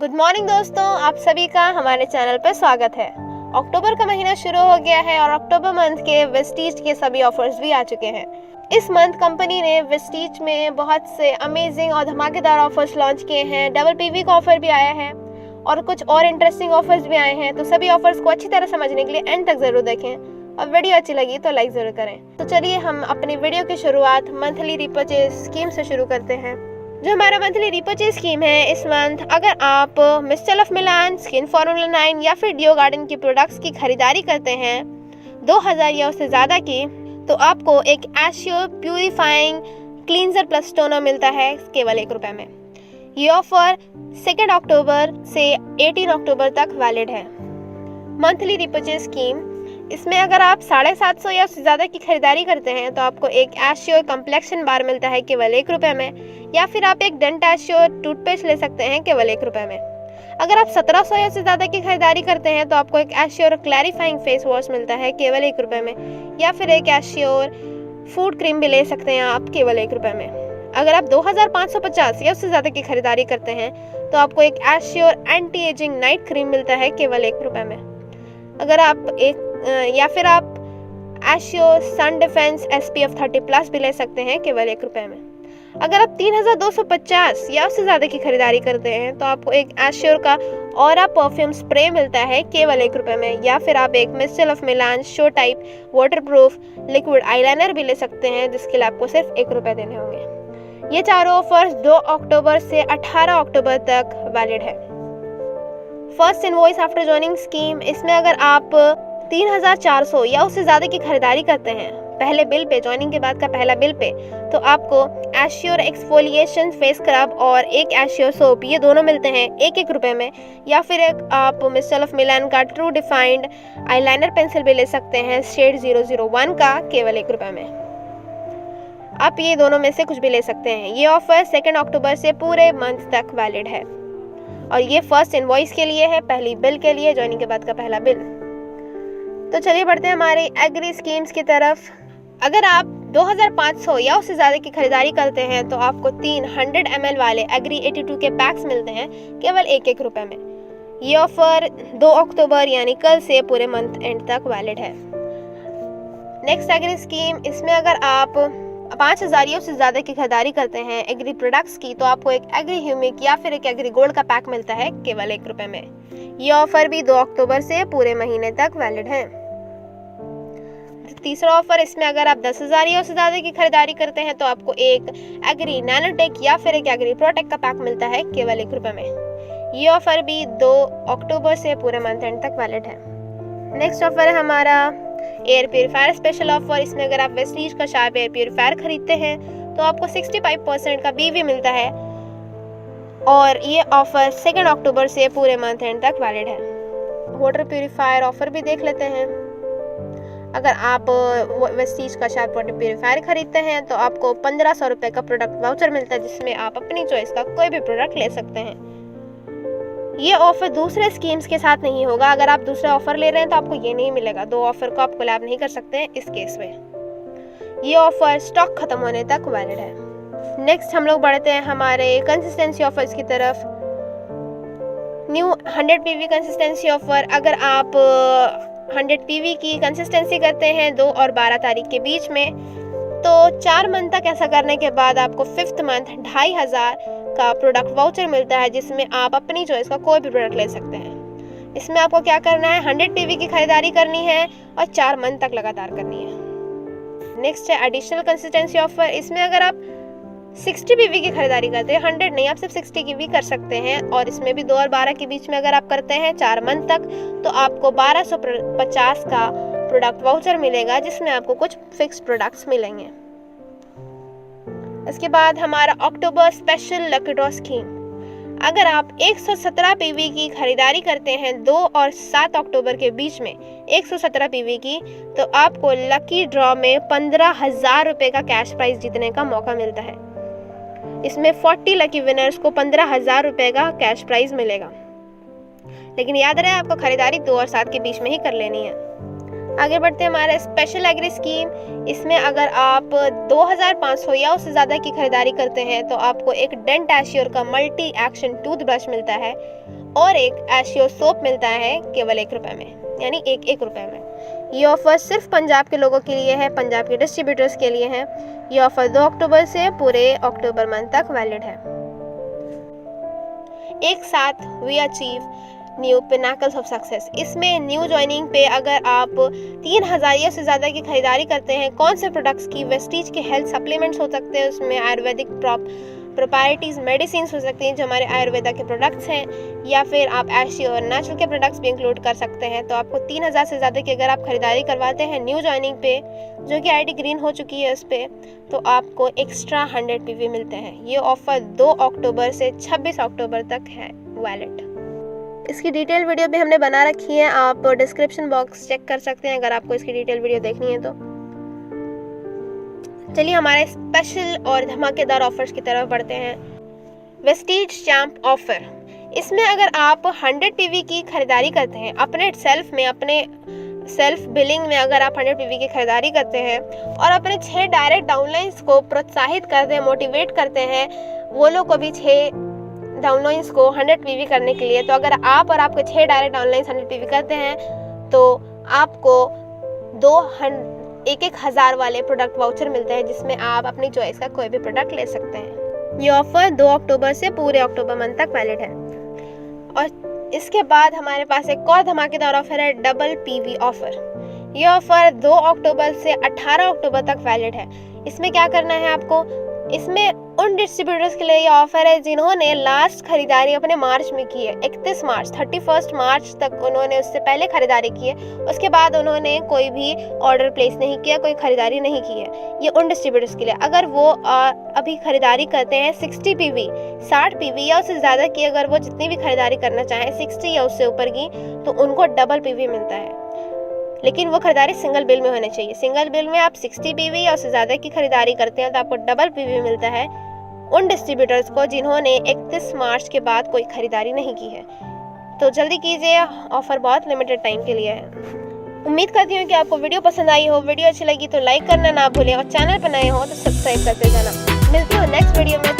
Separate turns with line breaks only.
Good morning दोस्तों, आप सभी का हमारे चैनल पर स्वागत है। अक्टूबर का महीना शुरू हो गया है और अक्टूबर मंथ के वेस्टीज के सभी ऑफर्स भी आ चुके हैं। इस मंथ कंपनी ने वेस्टीज में बहुत से अमेजिंग और धमाकेदार ऑफर्स लॉन्च किए हैं। डबल पीवी का ऑफर भी आया है और कुछ और इंटरेस्टिंग ऑफर्स भी आए हैं। तो सभी ऑफर्स को अच्छी तरह समझने के लिए एंड तक जरूर देखें और वीडियो अच्छी लगी तो लाइक जरूर करें। तो चलिए हम अपनी वीडियो की शुरुआत मंथली रिपर्चेज स्कीम से शुरू करते हैं। जो हमारा मंथली रिपर्चेज स्कीम है इस मंथ, अगर आप mister of Milan, skin formula 9 या फिर डियो गार्डन के प्रोडक्ट्स की खरीदारी करते हैं 2000 या उससे ज़्यादा की, तो आपको एक assure purifying cleanser plus toner मिलता है केवल ₹1 में। ये ऑफर 2 अक्टूबर से 18 अक्टूबर तक वैलिड है। मंथली रिपर्चेज स्कीम, इसमें अगर आप 750 या उससे ज़्यादा की खरीदारी करते हैं तो आपको एक एश्योर कम्प्लेक्शन बार मिलता है केवल ₹1 में, या फिर आप एक डेंट एश्योर टूथपेस्ट ले सकते हैं केवल ₹1 में। अगर आप 1700 या उससे ज़्यादा की खरीदारी करते हैं तो आपको एक एश्योर क्लैरिफाइंग फेस वॉश मिलता है केवल ₹1 में, या फिर एक एश्योर फूड क्रीम भी ले सकते हैं आप केवल ₹1 में। अगर आप 2550 या उससे ज़्यादा की खरीदारी करते हैं तो आपको एक assure anti ageing night cream मिलता है केवल ₹1 में। अगर आप या फिर आप एश्योर सन डिफेंस SPF 30+ भी ले सकते हैं केवल ₹1 में। अगर आप 3250 या उससे ज़्यादा की खरीदारी करते हैं तो आपको एक एश्योर का ऑरा परफ्यूम स्प्रे मिलता है केवल ₹1 में, या फिर आप एक mister of Milan show type waterproof liquid eyeliner भी ले सकते हैं, जिसके लिए आपको सिर्फ ₹1 देने होंगे। ये चारों ऑफर्स 2 अक्टूबर से 18 अक्टूबर तक वैलिड है। First invoice after joining scheme, इसमें अगर आप 3400 या उससे ज़्यादा की खरीदारी करते हैं पहले बिल पे, ज्वाइनिंग के बाद का पहला बिल पे, तो आपको एश्योर एक्सफोलिएशन फेस स्क्रब और एक एश्योर सोप, ये दोनों मिलते हैं ₹1 में, या फिर एक आप मिस्टर ऑफ मिलान का ट्रू डिफाइंड आईलाइनर पेंसिल भी ले सकते हैं शेड 001 का केवल ₹1 में। आप ये दोनों में से कुछ भी ले सकते हैं। ये ऑफर 2 अक्टूबर से पूरे मंथ तक वैलिड है और ये फर्स्ट इनवॉइस के लिए है, पहली बिल के लिए, ज्वाइनिंग के बाद का पहला बिल। तो चलिए बढ़ते हैं हमारी एग्री स्कीम्स की तरफ। अगर आप 2500 या उससे ज़्यादा की खरीदारी करते हैं तो आपको 300 ml वाले एग्री 82 के पैक्स मिलते हैं केवल ₹1 में। ये ऑफर 2 अक्टूबर यानी कल से पूरे मंथ एंड तक वैलिड है। नेक्स्ट एग्री स्कीम, इसमें अगर आप 5000 या उससे ज़्यादा की खरीदारी करते हैं एग्री प्रोडक्ट्स की, तो आपको एक एग्री ह्यूमिक या फिर एक एग्री गोल्ड का पैक मिलता है केवल ₹1 में। ये ऑफर भी 2 अक्टूबर से पूरे महीने तक वैलिड है। तीसरा ऑफर, इसमें अगर आप 10,000 या उससे ज़्यादा की खरीदारी करते हैं तो आपको एक एग्री नैनोटेक या फिर एक एग्री प्रोटेक का पैक मिलता है केवल ₹1 में। ये ऑफर भी 2 अक्टूबर से पूरे मंथ एंड तक वैलिड है। नेक्स्ट ऑफर है हमारा एयर प्योरीफायर स्पेशल ऑफर। इसमें अगर आप वेस्टीज का शार्प एयर प्योरीफायर खरीदते हैं तो आपको 65% का BV मिलता है और ये ऑफर 2 अक्टूबर से पूरे मंथ एंड तक वैलिड है। वाटर प्योरीफायर ऑफर भी देख लेते हैं। अगर आप वेस्टीज का शार्प वाटर प्योरीफायर खरीदते हैं तो आपको ₹1500 का प्रोडक्ट वाउचर मिलता है, जिसमें आप अपनी चॉइस का कोई भी प्रोडक्ट ले सकते हैं। ये ऑफर दूसरे स्कीम्स के साथ नहीं होगा। अगर आप दूसरा ऑफर ले रहे हैं तो आपको ये नहीं मिलेगा। 2 ऑफर को आप कोलैब नहीं कर सकते हैं इस केस में। ये ऑफर स्टॉक खत्म होने तक वैलिड है। नेक्स्ट हम लोग बढ़ते हैं हमारे कंसिस्टेंसी ऑफर्स की तरफ। न्यू 100 PV कंसिस्टेंसी ऑफर, अगर आप 100 PV की कंसिस्टेंसी करते हैं 2 और 12 तारीख के बीच में, तो 4 मंथ तक ऐसा करने के बाद आपको 5th मंथ 2500 का प्रोडक्ट वाउचर मिलता है, जिसमें आप अपनी चॉइस का कोई भी प्रोडक्ट ले सकते हैं। इसमें आपको क्या करना है, 100 PV की खरीदारी करनी है और 4 मंथ तक लगातार करनी है। नेक्स्ट है एडिशनल कंसिस्टेंसी ऑफर। इसमें अगर आप 60 PV की खरीदारी करते हैं, 100 नहीं, आप सिर्फ 60 की भी कर सकते हैं, और इसमें भी 2 और 12 के बीच में अगर आप करते हैं 4 मंथ तक, तो आपको 1250 का प्रोडक्ट वाउचर मिलेगा, जिसमें आपको कुछ फिक्स प्रोडक्ट्स मिलेंगे। इसके बाद हमारा अक्टूबर स्पेशल लकी ड्रॉ स्कीम। अगर आप 117 PV की खरीदारी करते हैं 2 और 7 अक्टूबर के बीच में 117 PV की, तो आपको लकी ड्रॉ में ₹15,000 का कैश प्राइज जीतने का मौका मिलता है। इसमें 40 लकी विनर्स को ₹15,000 का कैश प्राइज मिलेगा, लेकिन याद रहे आपको खरीदारी 2 और 7 के बीच में ही कर लेनी है। आगे बढ़ते हैं हमारे स्पेशल एग्री स्कीम। इसमें अगर आप 2500 या उससे ज़्यादा की खरीदारी करते हैं तो आपको एक डेंट एश्योर का मल्टी एक्शन टूथब्रश मिलता है और एक एश्योर सोप मिलता है केवल 1 रुपये में, यानी एक रुपये में। ये ऑफ़र सिर्फ पंजाब के लोगों के लिए है, पंजाब के डिस्ट्रीब्यूटर्स के लिए है। ये ऑफ़र 2 अक्टूबर से पूरे अक्टूबर मंथ तक वैलिड है। एक साथ we achieve new pinnacles of success. इसमें न्यू ज्वाइनिंग पे अगर आप 3000 या से ज़्यादा की खरीदारी करते हैं, कौन से प्रोडक्ट्स की, वेस्टीज के हेल्थ सप्लीमेंट्स हो सकते हैं, उसमें आयुर्वेदिक प्रॉपर्टीज़ मेडिसिन हो सकती हैं जो हमारे आयुर्वेदा के प्रोडक्ट्स हैं, या फिर आप एश्योर और नेचुरल के प्रोडक्ट्स भी इंक्लूड कर सकते हैं। तो आपको 3000 से ज़्यादा की अगर आप खरीदारी करवाते हैं न्यू ज्वाइनिंग पे, जो कि आईडी ग्रीन हो चुकी है उस पर, तो आपको एक्स्ट्रा 100 PV मिलते हैं। ये ऑफ़र 2 अक्टूबर से 26 अक्टूबर तक है वैलिड। इसकी डिटेल वीडियो भी हमने बना रखी है, आप डिस्क्रिप्शन बॉक्स चेक कर सकते हैं अगर आपको इसकी डिटेल वीडियो देखनी है तो। चलिए हमारे स्पेशल और धमाकेदार ऑफर्स की तरफ बढ़ते हैं। Vestige champ offer. इसमें अगर आप 100 PV की खरीदारी करते हैं अपने सेल्फ बिलिंग में, अगर आप 100 PV की खरीदारी करते हैं और अपने 6 डायरेक्ट डाउनलाइंस को प्रोत्साहित करते हैं, मोटिवेट करते हैं वो लोग को भी 6 डाउनलाइंस को 100 PV करने के लिए, तो अगर आप और आपके 6 डायरेक्ट डाउनलाइंस 100 PV करते हैं तो आपको 1,000 वाले प्रोडक्ट वाउचर मिलते हैं, जिसमें आप अपनी चॉइस का कोई भी प्रोडक्ट ले सकते हैं। ये ऑफर 2 अक्टूबर से पूरे अक्टूबर मंथ तक वैलिड है। और इसके बाद हमारे पास एक और धमाकेदार ऑफर है, डबल PV ऑफर। ये ऑफर 2 अक्टूबर से 18 अक्टूबर तक वैलिड है। इसमें क्या करना है आपको, इसमें उन डिस्ट्रीब्यूटर्स के लिए ये ऑफर है जिन्होंने लास्ट खरीदारी अपने मार्च में की है, 31 मार्च 31 मार्च तक उन्होंने उससे पहले खरीदारी की है, उसके बाद उन्होंने कोई भी ऑर्डर प्लेस नहीं किया, कोई खरीदारी नहीं की है। ये उन डिस्ट्रीब्यूटर्स के लिए, अगर वो अभी खरीदारी करते हैं 60 PV 60 PV या उससे ज़्यादा की, अगर वो जितनी भी खरीदारी करना चाहें 60 या उससे ऊपर की, तो उनको डबल PV मिलता है। लेकिन वो खरीदारी सिंगल बिल में होनी चाहिए। सिंगल बिल में आप 60 PV या उससे ज़्यादा की खरीदारी करते हैं तो आपको डबल PV मिलता है उन डिस्ट्रीब्यूटर्स को जिन्होंने 31 मार्च के बाद कोई खरीदारी नहीं की है। तो जल्दी कीजिए, ऑफर बहुत लिमिटेड टाइम के लिए है। उम्मीद करती हूँ कि आपको वीडियो पसंद आई हो। वीडियो अच्छी लगी तो लाइक करना ना भूलें और चैनल पर नए हो तो सब्सक्राइब करते जाना। मिलती हूँ नेक्स्ट वीडियो में।